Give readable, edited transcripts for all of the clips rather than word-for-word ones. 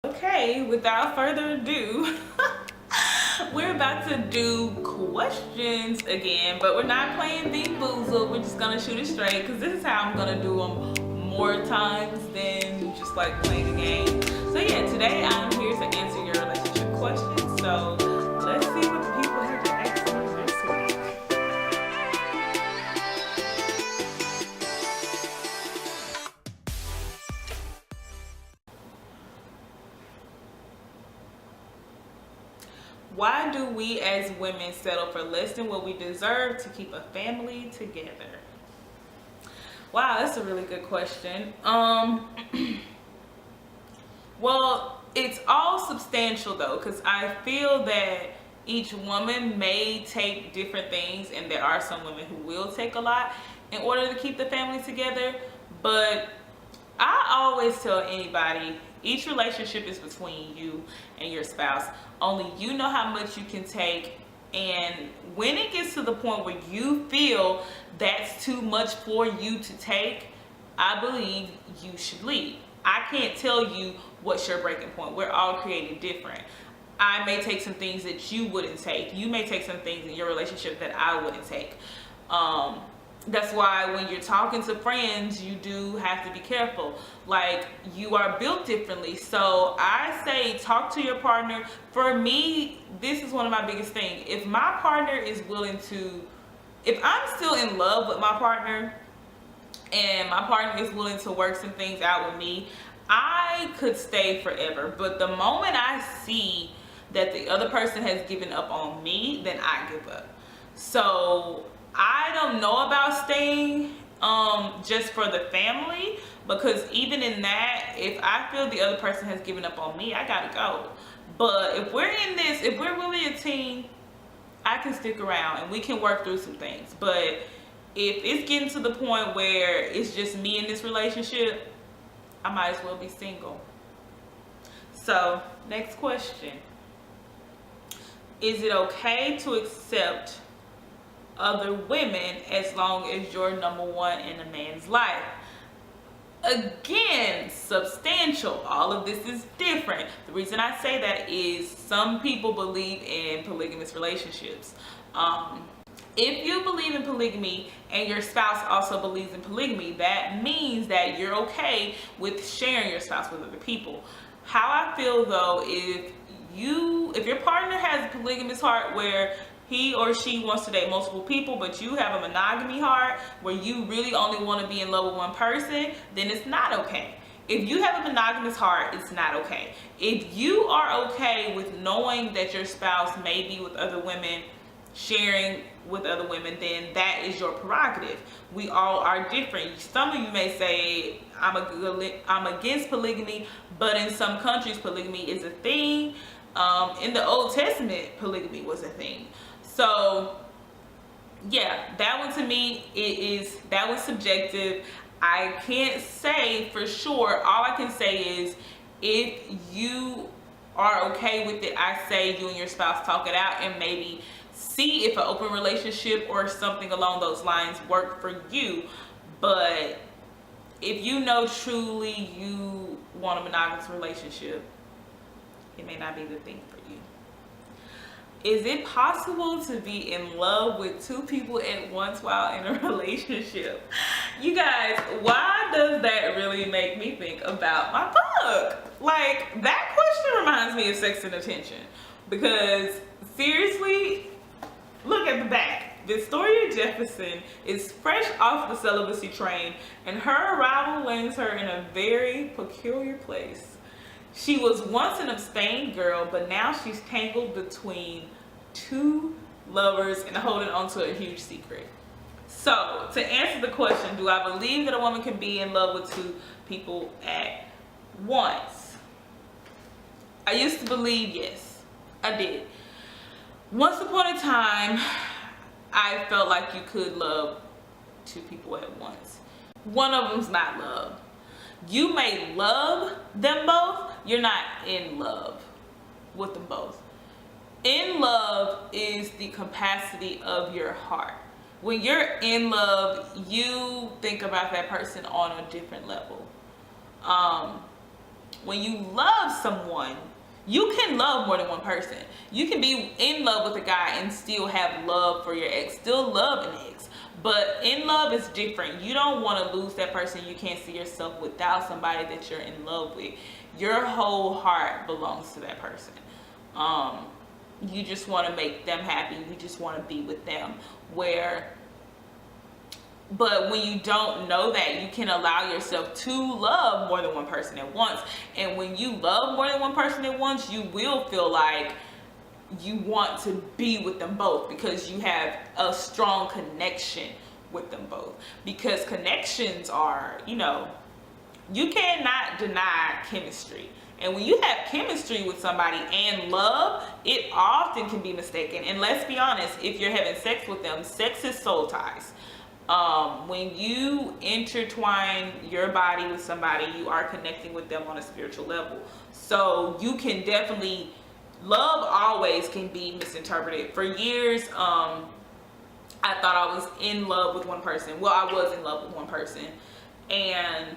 Okay, without further ado, we're about to do questions again, but we're not playing Beat Boozle. We're just gonna shoot it straight because this is how I'm gonna do them more times than just like playing a game. So yeah, today I'm here to answer your relationship questions. So let's see what the people have to ask me this week. Why do we as women settle for less than what we deserve to keep a family together? Wow, that's a really good question. Well, it's all substantial though, because I feel that each woman may take different things, and there are some women who will take a lot in order to keep the family together. But I always tell anybody, each relationship is between you and your spouse. Only you know how much you can take, and when it gets to the point where you feel that's too much for you to take, I believe you should leave. I can't tell you what's your breaking point. We're all created different. I may take some things that you wouldn't take. You may take some things in your relationship that I wouldn't take. That's why when you're talking to friends, you do have to be careful. Like, you are built differently. So I say talk to your partner. For me, this is one of my biggest things. If my partner is willing to, if I'm still in love with my partner and my partner is willing to work some things out with me, I could stay forever. But the moment I see that the other person has given up on me, then I give up. So I don't know about staying just for the family, because even in that, if I feel the other person has given up on me, I gotta go. But if we're in this, if we're really a team, I can stick around and we can work through some things. But if it's getting to the point where it's just me in this relationship, I might as well be single. So next question. Is it okay to accept other women as long as you're number one in a man's life? Again, substantial. All of this is different. The reason I say that is some people believe in polygamous relationships. If you believe in polygamy and your spouse also believes in polygamy, that means that you're okay with sharing your spouse with other people. How I feel though, if your partner has a polygamous heart where he or she wants to date multiple people, but you have a monogamy heart where you really only want to be in love with one person, then it's not okay. If you have a monogamous heart, it's not okay. If you are okay with knowing that your spouse may be with other women, sharing with other women, then that is your prerogative. We all are different. Some of you may say, I'm against polygamy, but in some countries polygamy is a thing. In the Old Testament, polygamy was a thing. So yeah, that one to me, that was subjective. I can't say for sure. All I can say is, if you are okay with it, I say you and your spouse talk it out and maybe see if an open relationship or something along those lines work for you. But if you know truly you want a monogamous relationship, it may not be the thing for you. Is it possible to be in love with two people at once while in a relationship? You guys, why does that really make me think about my book? Like, that question reminds me of Sex and Attention. Because seriously, look at the back. Victoria Jefferson is fresh off the celibacy train, and her arrival lands her in a very peculiar place. She was once an abstained girl, but now she's tangled between two lovers and holding on to a huge secret. So, to answer the question, do I believe that a woman can be in love with two people at once? I used to believe yes, I did. Once upon a time, I felt like you could love two people at once. One of them's not love. You may love them both, you're not in love with them both. In love is the capacity of your heart. When you're in love, you think about that person on a different level. when you love someone, you can love more than one person. You can be in love with a guy and still have love for your ex, still love an ex. But in love is different. You don't want to lose that person. You can't see yourself without somebody that you're in love with. Your whole heart belongs to that person. You just want to make them happy. You just want to be with them. But when you don't know that, you can allow yourself to love more than one person at once. And when you love more than one person at once, you will feel like you want to be with them both, because you have a strong connection with them both. Because connections are, you cannot deny chemistry. And when you have chemistry with somebody and love, it often can be mistaken. And let's be honest, if you're having sex with them, sex is soul ties. When you intertwine your body with somebody, you are connecting with them on a spiritual level. So you can definitely, love always can be misinterpreted. For years, I thought I was in love with one person. Well, I was in love with one person, and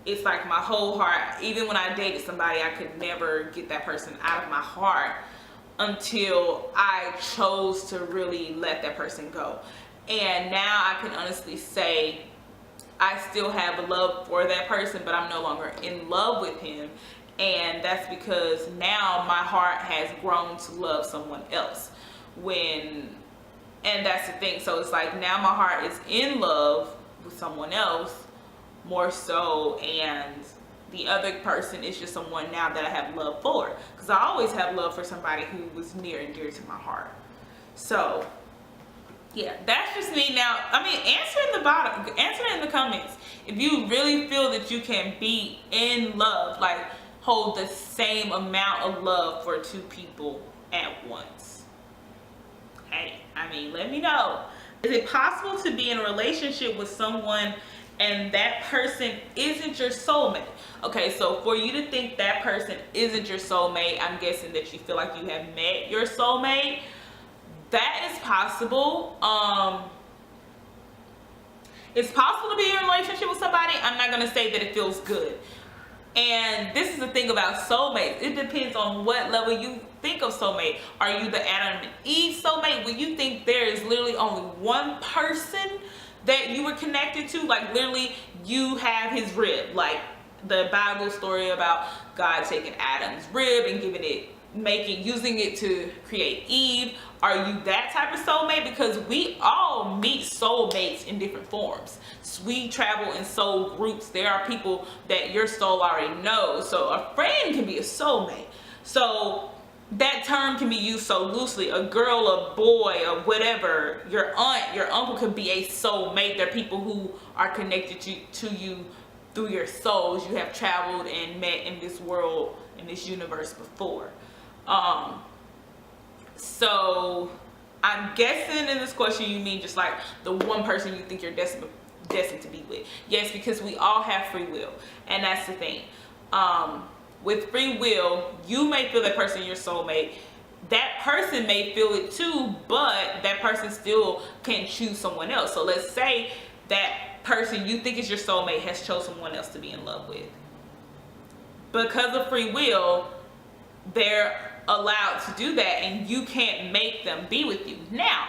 it's like my whole heart, even when I dated somebody, I could never get that person out of my heart until I chose to really let that person go. And now I can honestly say I still have a love for that person, but I'm no longer in love with him. And that's because now my heart has grown to love someone else. And that's the thing. So it's like now my heart is in love with someone else more so, and the other person is just someone now that I have love for. Because I always have love for somebody who was near and dear to my heart. So yeah, that's just me. Now, answer in the comments if you really feel that you can be in love, like hold the same amount of love for two people at once. Hey, let me know. Is it possible to be in a relationship with someone and that person isn't your soulmate? Okay, so for you to think that person isn't your soulmate, I'm guessing that you feel like you have met your soulmate. That is possible. It's possible to be in a relationship with somebody. I'm not going to say that it feels good. And this is the thing about soulmates. It depends on what level you think of soulmate. Are you the Adam and Eve soulmate, where you think there is literally only one person that you were connected to? Like literally you have his rib, like the Bible story about God taking Adam's rib and using it to create Eve. Are you that type of soulmate? Because we all meet soulmates in different forms. So we travel in soul groups. There are people that your soul already knows. So a friend can be a soulmate. So that term can be used so loosely. A girl, a boy, or whatever. Your aunt, your uncle could be a soulmate. They're people who are connected to you through your souls. You have traveled and met in this world, in this universe before. So I'm guessing in this question you mean just like the one person you think you're destined to be with. Yes, because we all have free will, and that's the thing. With free will, you may feel that person your soulmate. That person may feel it too, but that person still can choose someone else. So let's say that person you think is your soulmate has chosen someone else to be in love with. Because of free will, they're allowed to do that, and you can't make them be with you. Now,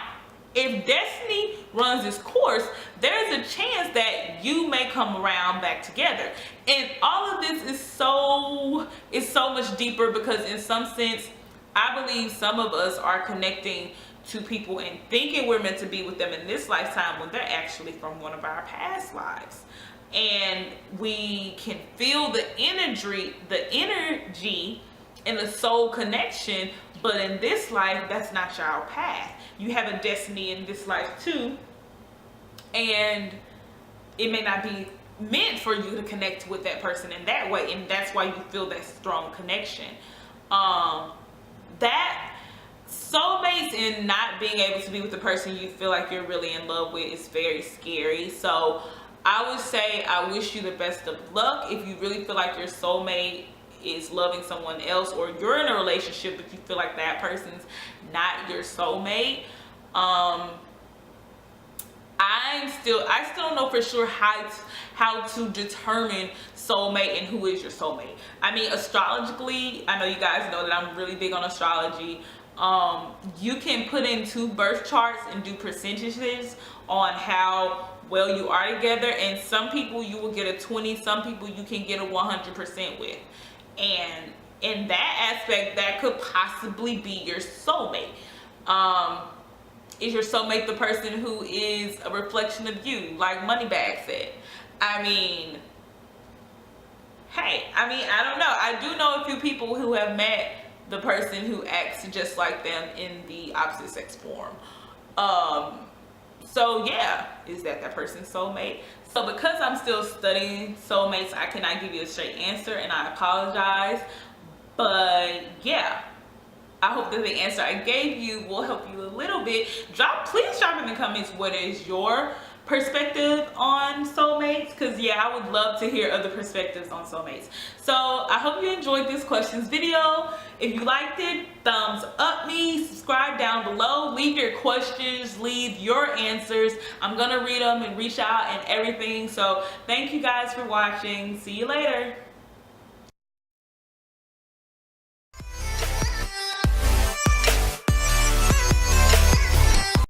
if destiny runs its course, there's a chance that you may come around back together. And all of this is so much deeper, because in some sense, I believe some of us are connecting to people and thinking we're meant to be with them in this lifetime when they're actually from one of our past lives. And we can feel the energy and the soul connection, but in this life, that's not your path. You have a destiny in this life too, and it may not be meant for you to connect with that person in that way, and that's why you feel that strong connection. That soulmates and not being able to be with the person you feel like you're really in love with is very scary. So I would say I wish you the best of luck. If you really feel like your soulmate is loving someone else, or you're in a relationship but you feel like that person's not your soulmate, I I still don't know for sure how to determine soulmate and who is your soulmate. I mean, astrologically, I know you guys know that I'm really big on astrology. You can put in 2 birth charts and do percentages on how well you are together, and some people you will get a 20, some people you can get a 100% with. And in that aspect, that could possibly be your soulmate. Is your soulmate the person who is a reflection of you, like Moneybag said? I mean, hey, I don't know. I do know a few people who have met the person who acts just like them in the opposite sex form. So yeah, is that person's soulmate? So because I'm still studying soulmates, I cannot give you a straight answer, and I apologize. But yeah, I hope that the answer I gave you will help you a little bit. Please drop in the comments what is your perspective on soulmates, because yeah, I would love to hear other perspectives on soulmates. So I hope you enjoyed this questions video. If you liked it, thumbs up me, subscribe down below, leave your questions, leave your answers. I'm gonna read them and reach out and everything. So thank you guys for watching. See you later.